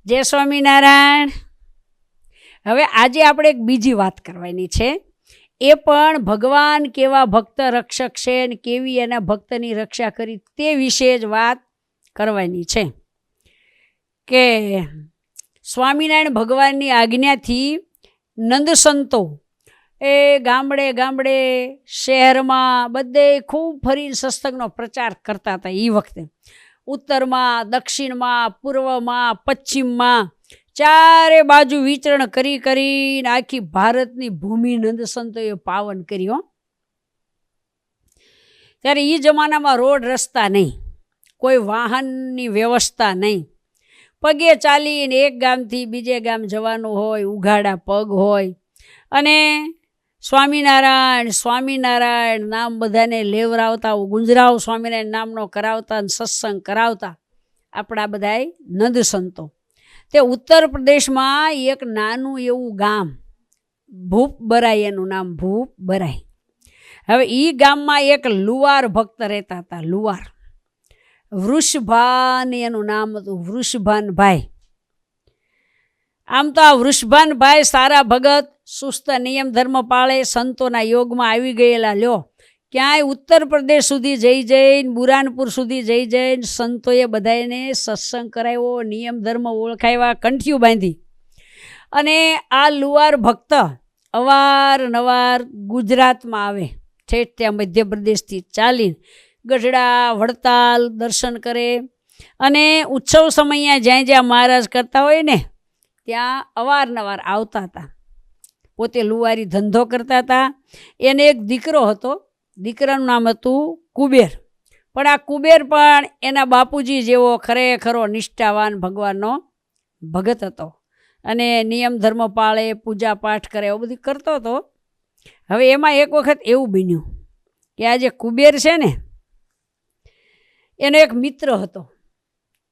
જય સ્વામિનારાયણ. હવે આજે આપણે એક બીજી વાત કરવાની છે, એ પણ ભગવાન કેવા ભક્ત રક્ષક છે અને કેવી એના ભક્તની રક્ષા કરી તે વિશે જ વાત કરવાની છે. કે સ્વામિનારાયણ ભગવાનની આજ્ઞાથી નંદસંતો એ ગામડે ગામડે શહેરમાં બધે ખૂબ ફરીને સત્સંગનો પ્રચાર કરતા હતા. એ વખતે ઉત્તરમાં, દક્ષિણમાં, પૂર્વમાં, પશ્ચિમમાં ચારે બાજુ વિચરણ કરી કરીને આખી ભારતની ભૂમિ નંદસંતોએ પાવન કરી. ત્યારે એ જમાનામાં રોડ રસ્તા નહીં, કોઈ વાહનની વ્યવસ્થા નહીં, પગે ચાલીને એક ગામથી બીજે ગામ જવાનું હોય, ઉઘાડા પગ હોય અને સ્વામિનારાયણ સ્વામિનારાયણ નામ બધાને લેવરાવતા, ગુંજરાવ સ્વામિનારાયણ નામનો કરાવતા અને સત્સંગ કરાવતા આપણા બધાય નંદસંતો. તે ઉત્તર પ્રદેશમાં એક નાનું એવું ગામ ભૂપબરાઈ, એનું નામ ભૂપબરાઈ. હવે એ ગામમાં એક લુવાર ભક્ત રહેતા હતા. લુવાર વૃષભાન એનું નામ હતું, વૃષભાનભાઈ. આમ તો આ વૃષભાનભાઈ સારા ભગત, સુસ્ત નિયમ ધર્મ પાળે, સંતોના યોગમાં આવી ગયેલા. લ્યો, ક્યાંય ઉત્તર પ્રદેશ સુધી જઈ જઈને, બુરાનપુર સુધી જઈ જઈને સંતોએ બધાને સત્સંગ કરાવ્યો, નિયમ ધર્મ ઓળખાવ્યા, કંઠિયું બાંધી. અને આ લુવાર ભક્ત અવારનવાર ગુજરાતમાં આવે, ઠેઠ ત્યાં મધ્યપ્રદેશથી ચાલીને ગઢડા, વડતાલ દર્શન કરે. અને ઉત્સવ સમયે જ્યાં જ્યાં મહારાજ કરતા હોય ને ત્યાં અવારનવાર આવતા હતા. પોતે લુવારી ધંધો કરતા હતા. એને એક દીકરો હતો, દીકરાનું નામ હતું કુબેર. પણ આ કુબેર પણ એના બાપુજી જેવો ખરેખરો નિષ્ઠાવાન ભગવાનનો ભગત હતો અને નિયમ ધર્મ પાળે, પૂજા પાઠ કરે, એવું બધું કરતો હતો. હવે એમાં એક વખત એવું બન્યું કે આ જે કુબેર છે ને એનો એક મિત્ર હતો,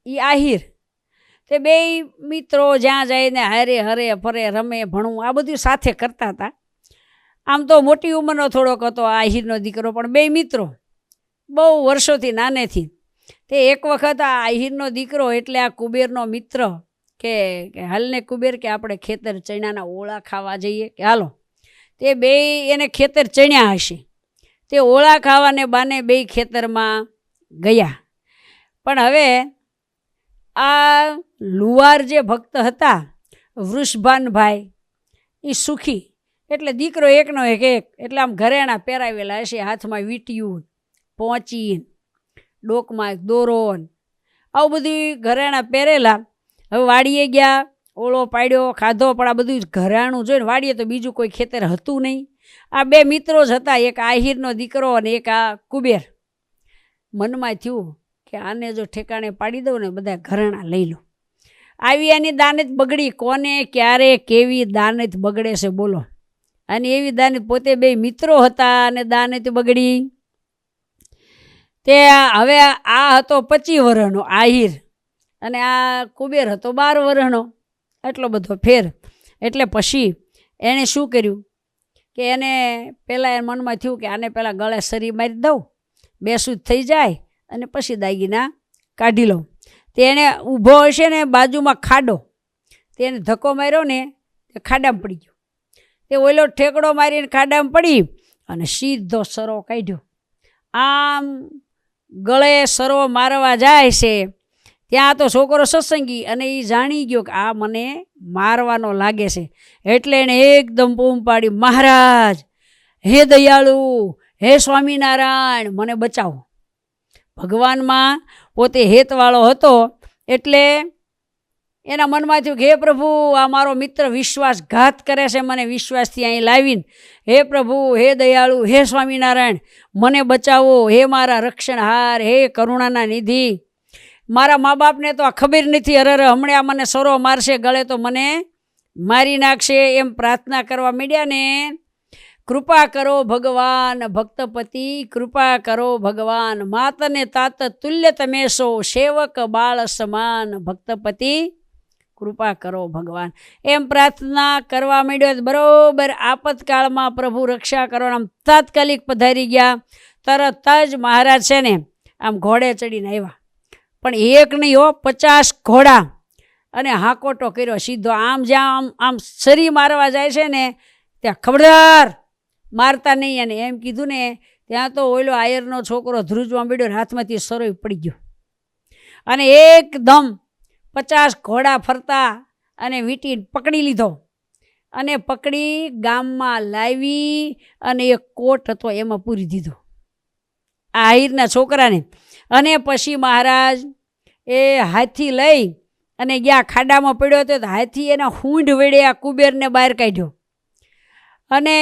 એ આહિર. તે બે મિત્રો જ્યાં જઈને હારે હરે ફરે, રમે, ભણવું આ બધું સાથે કરતા હતા. આમ તો મોટી ઉંમરનો થોડોક હતો આહિરનો દીકરો, પણ બે મિત્રો બહુ વર્ષોથી નાનેથી. તે એક વખત આ આહિરનો દીકરો એટલે આ કુબેરનો મિત્ર કે હાલને કુબેર કે આપણે ખેતર ચણાના ઓળા ખાવા જઈએ, કે હાલો. તે બે એને ખેતર ચણ્યા હશે, તે ઓળા ખાવાને બાને બે ખેતરમાં ગયા. પણ હવે આ લુવાર જે ભક્ત હતા વૃષભાનભાઈ, એ સુખી, એટલે દીકરો એકનો એક, એટલે આમ ઘરેણા પહેરાવેલા હશે, હાથમાં વીંટિયું, પહોંચી, ડોકમાં દોરો, આવું બધું ઘરેણા પહેરેલા. હવે વાડીએ ગયા, ઓળો પાડ્યો, ખાધો, પણ આ બધું ઘરેણું જોઈને વાડીએ તો બીજું કોઈ ખેતર હતું નહીં. આ બે મિત્રો જ હતા, એક આહિરનો દીકરો અને એક આ કુબેર. મનમાં થયું કે આને જો ઠેકાણે પાડી દઉં ને બધા ઘરેણા લઈ લો. આવી એની દાનત બગડી. કોને ક્યારે કેવી દાનત બગડે છે બોલો. અને એવી દાનત પોતે બે મિત્રો હતા અને દાનત બગડી. તે હવે આ હતો 25 વર્ષનો આહિર અને આ કુબેર હતો 12 વર્ષનો, એટલો બધો ફેર. એટલે પછી એણે શું કર્યું કે એને પહેલાં એ મનમાં થયું કે આને પહેલાં ગળે સરી મારી દઉં, બેસું થઈ જાય અને પછી દાગીના કાઢી લઉં. તેને ઊભો હશે ને બાજુમાં ખાડો, તેને ધક્કો માર્યો ને તે ખાડામાં પડી ગયો. તે ઓલો ઠેકડો મારીને ખાડામાં પડી અને સીધો સરો કાઢ્યો. આમ ગળે સરો મારવા જાય છે ત્યાં તો છોકરો સત્સંગી અને એ જાણી ગયો કે આ મને મારવાનો લાગે છે. એટલે એણે એકદમ બૂમ પાડી, મહારાજ, હે દયાળુ, હે સ્વામિનારાયણ, મને બચાવો. ભગવાનમાં પોતે હેતવાળો હતો એટલે એના મનમાં થયું કે હે પ્રભુ, આ મારો મિત્ર વિશ્વાસઘાત કરે છે, મને વિશ્વાસથી અહીં લાવીને, હે પ્રભુ, હે દયાળુ, હે સ્વામિનારાયણ, મને બચાવો, હે મારા રક્ષણહાર, હે કરુણાના નિધિ. મારા મા બાપને તો આ ખબર નથી, અરે હમણાં મને સરો મારશે, ગળે તો મને મારી નાખશે, એમ પ્રાર્થના કરવા માંડ્યા ને. કૃપા કરો ભગવાન ભક્તપતિ, કૃપા કરો ભગવાન, માતને તાત તુલ્ય તમે સો, સેવક બાળ સમાન ભક્તપતિ, કૃપા કરો ભગવાન. એમ પ્રાર્થના કરવા માંડ્યો. બરોબર આપતકાળમાં પ્રભુ રક્ષા કરો, આમ તાત્કાલિક પધારી ગયા. તરત જ મહારાજ છે ને આમ ઘોડે ચડીને આવ્યા. પણ એક નહીં હો, 50 ઘોડા અને હાકોટો કર્યો સીધો. આમ જ્યાં આમ સરી મારવા જાય છે ને ત્યાં ખબરદાર મારતા નહીં. અને એમ કીધું ને ત્યાં તો ઓલો આયરનો છોકરો ધ્રુજવા મળ્યો ને હાથમાંથી સરોય પડી ગયો. અને એકદમ 50 ઘોડા ફરતા અને વીંટી પકડી લીધો અને પકડી ગામમાં લાવી અને એક કોટ હતો એમાં પૂરી દીધો આ આહિરના છોકરાને. અને પછી મહારાજ એ હાથી લઈ અને ગયા ખાડામાં પડ્યો હતો. હાથી એના હૂંઢ વડે આ કુબેરને બહાર કાઢ્યો અને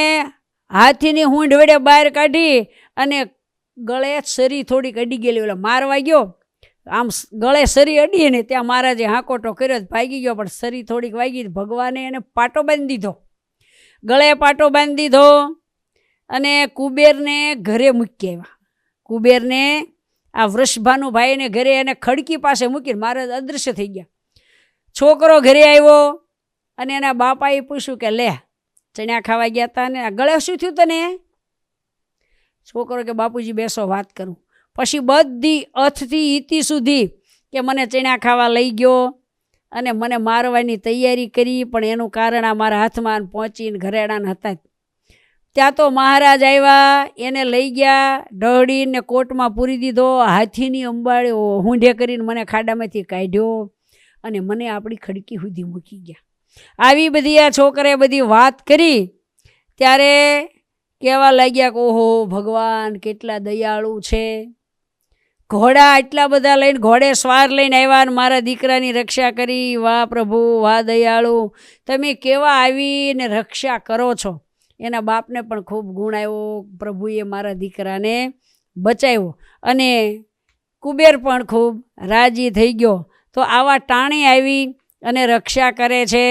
હાથીની હૂંઢ વડે બહાર કાઢી અને ગળે સરી થોડીક અડી ગયેલી. ઓલા મારવા ગયો આમ ગળે સરી અડી ને ત્યાં મહારાજે હાંકોટો કર્યો ભાગી ગયો, પણ સરી થોડીક વાગી. ભગવાને એને પાટો બાંધી દીધો, ગળે પાટો બાંધી દીધો અને કુબેરને ઘરે મૂકી આવ્યા. કુબેરને આ વૃષભાનું ભાઈને ઘરે એને ખડકી પાસે મૂકીને મહારાજ અદૃશ્ય થઈ ગયા. છોકરો ઘરે આવ્યો અને એના બાપાએ પૂછ્યું કે લે ચણ્યા ખાવા ગયા હતા ને આ ગળે શું થયું તને? છોકરો કે બાપુજી બેસો વાત કરું. પછી બધી અથથી ઈતી સુધી કે મને ચણ્યા ખાવા લઈ ગયો અને મને મારવાની તૈયારી કરી, પણ એનું કારણ આ મારા હાથમાં પહોંચીને ઘરેડાને હતા. ત્યાં તો મહારાજ આવ્યા, એને લઈ ગયા, ઢળીને કોટમાં પૂરી દીધો, હાથીની અંબાડી હૂંઢે કરીને મને ખાડામાંથી કાઢ્યો અને મને આપણી ખડકી સુધી મૂકી ગયા. આવી બધી આ છોકરાએ બધી વાત કરી ત્યારે કહેવા લાગ્યા કે ઓહો ભગવાન કેટલા દયાળુ છે. ઘોડા એટલા બધા લઈને ઘોડે સવાર લઈને આવ્યા ને મારા દીકરાની રક્ષા કરી. વાહ પ્રભુ, વાહ દયાળુ, તમે કેવા આવીને રક્ષા કરો છો. એના બાપને પણ ખૂબ ગુણ આવ્યો, પ્રભુએ મારા દીકરાને બચાવ્યો અને કુબેર પણ ખૂબ રાજી થઈ ગયો. તો આવા ટાણે આવી અને રક્ષા કરે છે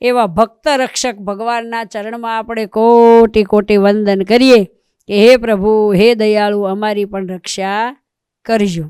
એવા ભક્ત રક્ષક ભગવાનના ચરણમાં આપણે કોટી કોટી વંદન કરીએ કે હે પ્રભુ, હે દયાળુ, અમારી પણ રક્ષા કરજો.